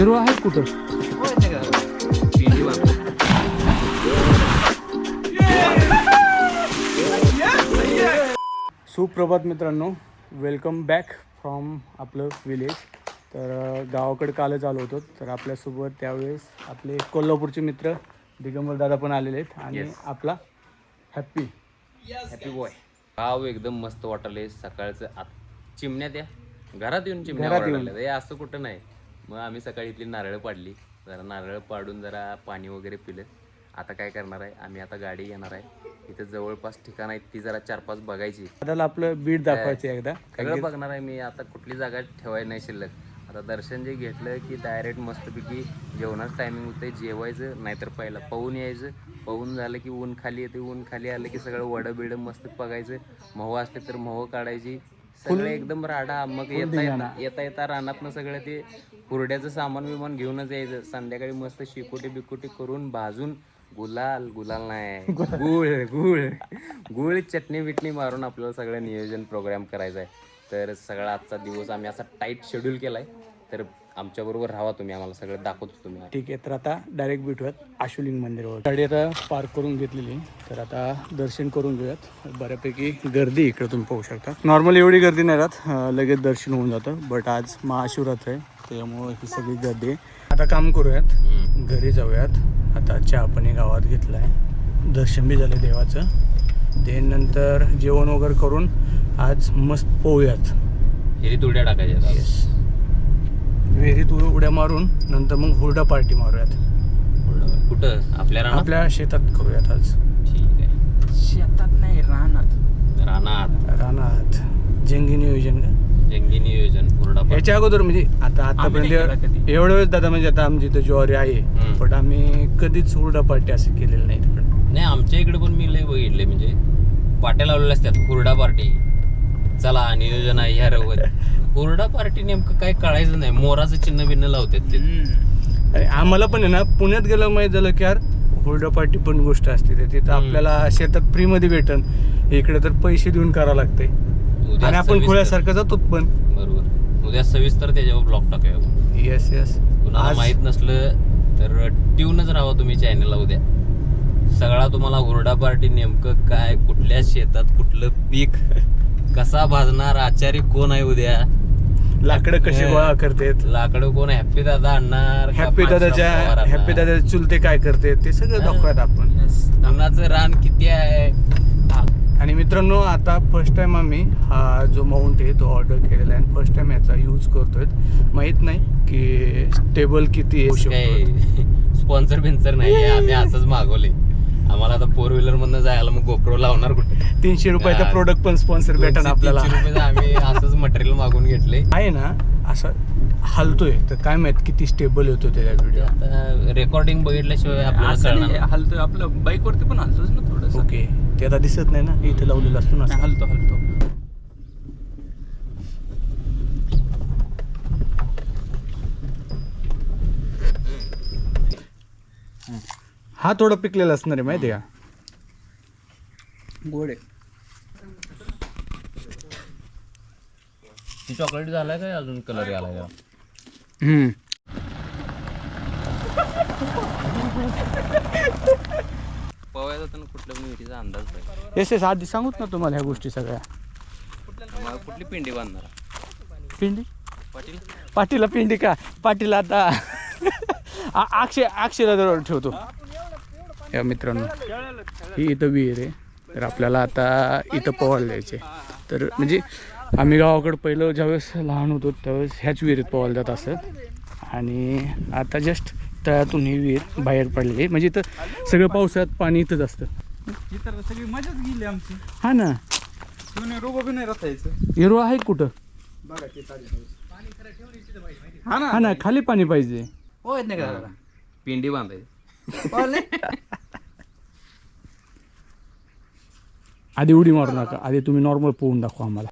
Hero आहे कुठं? सुप्रभात मित्रांनो, वेलकम बॅक फ्रॉम आपलं विलेज. तर गावाकडे कालच आलो होतो. तर आपल्यासोबत त्यावेळेस आपले कोल्हापूरचे मित्र दिगंबर दादा पण आलेले आहेत आणि आपला हॅपी बॉय. गाव एकदम मस्त वाटले. सकाळचं चिमण्या त्या घरात येऊन चिमण्या असं कुठं नाही. मग आम्ही सकाळी इथली नारळ पाडली, जरा नारळ पाडून जरा पाणी वगैरे पिलं. आता काय करणार आहे, आम्ही आता गाडी घेणार आहे. इथे जवळपास ठिकाण आहेत, ती जरा 4-5 बघायची. दादाला आपलं बीट दाखवायचं एकदा. सगळं बघणार आहे मी. आता कुठली जागा ठेवायची नाही शिल्लक. आता दर्शन जे घेतलं की डायरेक्ट मस्तपैकी जेवणाचं टायमिंग होतं, जेवायचं. नाहीतर पहिला पाहून यायचं. पाहून झालं की ऊन खाली येते. ऊन खाली आलं की सगळं वडं बिडं मस्त बघायचं. मोह असले तर मोह काढायची. सगळं एकदम राडा. मग येता रानातनं सगळं ते हुरड्याचं सामान विमान घेऊनच यायचं. संध्याकाळी मस्त शिकोटी बिकोटी करून भाजून गुलाल नाही गुळ चटणी बिटणी मारून आपल्याला सगळं नियोजन प्रोग्राम करायचं आहे. तर सगळा आजचा दिवस आम्ही असा टाईट शेड्यूल केलाय. तर आमच्याबरोबर राहा तुम्ही, आम्हाला सगळं दाखवतो तुम्ही. ठीक आहे, तर आता डायरेक्ट भेटूयात आशुलिंग मंदिरावर. गाडी आता पार्क करून घेतलेली, तर आता दर्शन करून घेऊयात. बऱ्यापैकी गर्दी इकडे तुम्ही पाहू शकता. नॉर्मल एवढी गर्दी नाही राहत, लगेच दर्शन होऊन जातं. बट आज महाशिवरात्र आहे, त्यामुळे ही सगळी गर्दी आहे. आता काम करूयात, घरी जाऊयात. आता चहा पाणी गावात घेतला आहे, दर्शन बी झालं देवाचं. ते नंतर जेवण वगैरे करून आज मस्त पोहूयात. विहिरीत उड्या टाकायच्या. येस, विहिरीत उड्या मारून नंतर मग हुरडा पार्टी मारूयात. कुठं? आपल्या शेतात करूयात आज. ठीक आहे. शेतात नाही, रानात जंगी नियोजन का? जंगी नियोजन हुरडा. याच्या अगोदर म्हणजे आतापर्यंत एवढ्या वेळेस दादा, म्हणजे आता आमची इथं ज्वारी आहे, पण आम्ही कधीच हुरडा पार्टी असं केलेलं नाही तिकडे. नाही, आमच्या इकडे पण मी लय बघितले, म्हणजे पाट्या लावलेल्या असतात हुरडा पार्टी. चला नियोजन आहे ह्या रवत. हुरडा पार्टी नेमकं काय कळायचं नाही. मोराचं चिन्ह बिन्न लावतात ते. आम्हाला पण आहे ना, पुण्यात गेलं माहीत झालं की यार हुरडा पार्टी पण गोष्ट असते. तिथं आपल्याला शेतात फ्री मध्ये भेटन, इकडे तर पैसे देऊन करावं लागते आणि आपण खुळ्यासारखं जातो पण. बरोबर. उद्या सविस्तर त्याच्यावर ब्लॉग टाकूया. Yes yes. कुणाला माहित नसलं तर ट्यूनच राहा तुम्ही चॅनलला. उद्या सगळा तुम्हाला हुरडा पार्टी नेमकं काय, कुठल्या शेतात कुठलं पीक, कसा भाजणार, आचारी कोण आहे, उद्या लाकडं कशी गोळा करतात, लाकडं कोण हॅप्पी दादा आणणार, हॅप्पी दादाच्या चुलते काय करते, ते सगळं दाखवत आपण. धानाचं रान किती आहे. आणि मित्रांनो, आता फर्स्ट टाइम आम्ही हा जो माउंट आहे तो ऑर्डर केलेला आहे आणि फर्स्ट टाइम याचा यूज करतोय. माहित नाही की स्टेबल किती आहे. स्पॉन्सर बिन्सर नाही, आम्ही असंच मागवले. आम्हाला आता 4 व्हीलर मधनं जायला मग गोप्रो लावणार कुठे. 300 रुपयाचा प्रोडक्ट पण स्पॉन्सर भेटन आपल्याला. 300 रुपये आम्ही असंच मटेरियल मागून घेतले. आहे ना, असं हलतोय तर काय माहित किती स्टेबल होतो त्याच्या व्हिडिओ. आता रेकॉर्डिंग बघितल्याशिवाय आपल्याला हलतोय. आपलं बाईक वरती पण हलतोच ना थोडं. ओके, ते आता दिसत नाही ना, इथे लावलेलं असतो ना. हलतो. हा थोडं पिकलेला असणार आहे, माहिती आहे का? गोड आहे. ती चॉकलेट झालाय काय अजून कलर घालाय का? पवायचा तर कुठल्या पण विहिरीचा अंदाज नाही. येस आधी सांगूत ना तुम्हाला ह्या गोष्टी सगळ्या. कुठली पिंडी बांधणार? पिंडी पाटील पाटीला पिंडी का? पाटील आता अक्षराजवळ ठेवतो. या मित्रांनो, ही इथं विहीर आहे. तर आपल्याला आता इथं पोहायला जायचे. तर म्हणजे आम्ही गावाकडं पहिलं ज्यावेळेस लहान होतो त्यावेळेस ह्याच विहिरीत पोहायला जात असत. आणि आता जस्ट तळ्यातून ही विहीर बाहेर पडलेली. म्हणजे इथं सगळं पावसाळ्यात पाणी इथंच असतं. इतर सगळी मजाच गेली आमची. हा ना, रोग बी नाही रथायचं. हिरो आहे कुठं? बघा ते हा ना, खाली पाणी पाहिजे. होय नाही का? पिंडी बांधायची. आधी उडी मारू नका, आधी तुम्ही नॉर्मल पोहून दाखवा आम्हाला.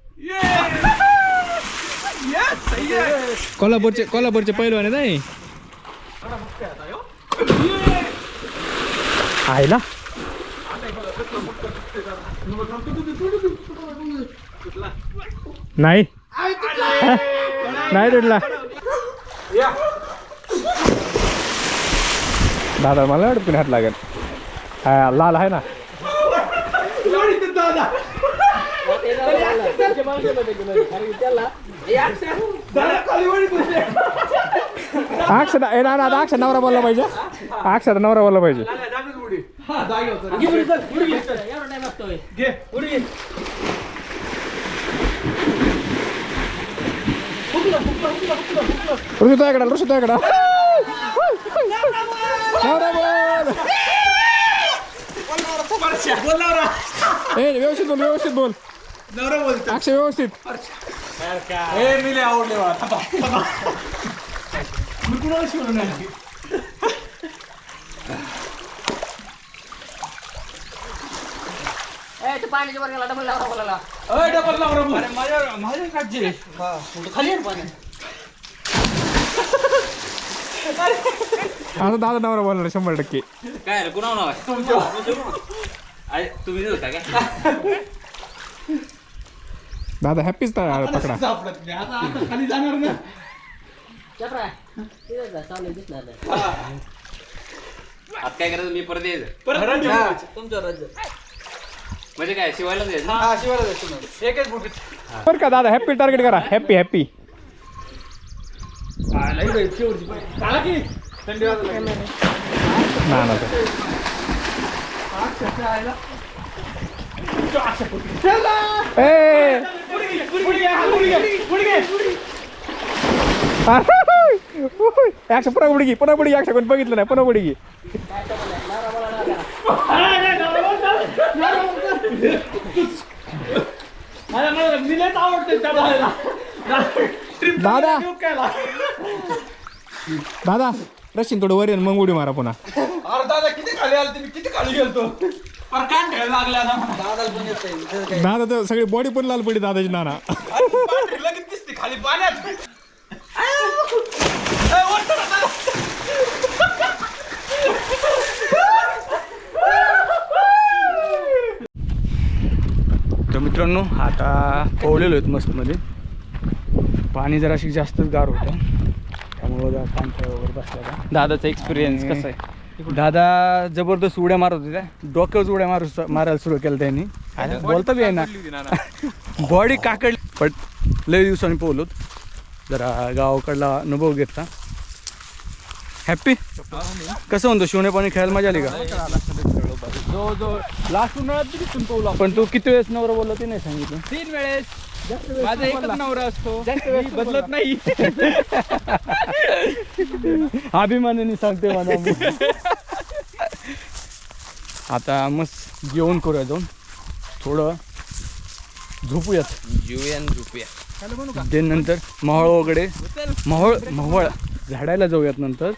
कोल्हापूरचे पैलवान नाही आयला. नाही नाही तुटला. दादा मला एवढं पुण्यात लागेल हा लाल आहे ना अक्षर ए ना अक्षर नवरा बोलला पाहिजे अक्षर नवरा बोलला पाहिजे ऋषिता नवरा बोल ए व्यवस्थित बोल अक्षय व्यवस्थित आवडले मी कुणाला शिवलं नाही पाण्याच्या वर गेला डबल लावरा बोलायला डबल लावरा अरे माझ्या काढचे खाली पाणी आता दादा नवरा बोलला 100% काय कुणाव नाव आहे तुम्ही होता काय दादा हॅपीच तर पकडा आता खाली जाणार ना आता काय करायचं मी परत यायचं तुमचं राज्य म्हणजे काय शिवायलाच यायचं हा शिवायला जायचं एकच बुकीट बरं का दादा हॅपी टार्गेट करा हॅपी थंडी वाजायला ना एकशे पुन्हा बुडी एकशे कोण बघितलं नाही पुन्हा बुडी दादा दादा रशीन थोडं वर येईल मग उडी मारा पुन्हा अरे दादा किती खाली आले तुम्ही किती खाली गेलतो पर काय ठेवायला लागला दादाला पण येत दादा तर सगळी बॉडी पण लाल पडली दादाची नाना लगेच दिसते खाली पाण्यात तर मित्रांनो आता पोहलेलो आहेत मस्तमध्ये पाणी जराशी जास्तच गार होतं त्यामुळं जरा पाणथळ्यावर बसला दादाचा एक्सपिरियन्स कसा आहे दादा जबरदस्त उड्या मारत होत्या डोक्यावर उड्या मारायला सुरू केलं त्यांनी बोलता बी आहे ना बॉडी काकडली पण लय दिवसांनी पोहलोत जरा गावाकडला अनुभव घेतला हॅप्पी कसं म्हणतो शिवणे पाणी खेळायला मजा आली का जो लास्ट उन्हाळ्यात तिथून पोहला पण तू किती वेळेस नवरा बोलला ते नाही सांगितलं 3 वेळेस माझा एकच नवरा असतो बदलत नाही अभिमानाने सांगते मला आता मस्त जेवण करूया जाऊन थोडं झोपूयात झोपूया ते नंतर मोहळ वगैरे मोहळ झाडायला जाऊयात नंतर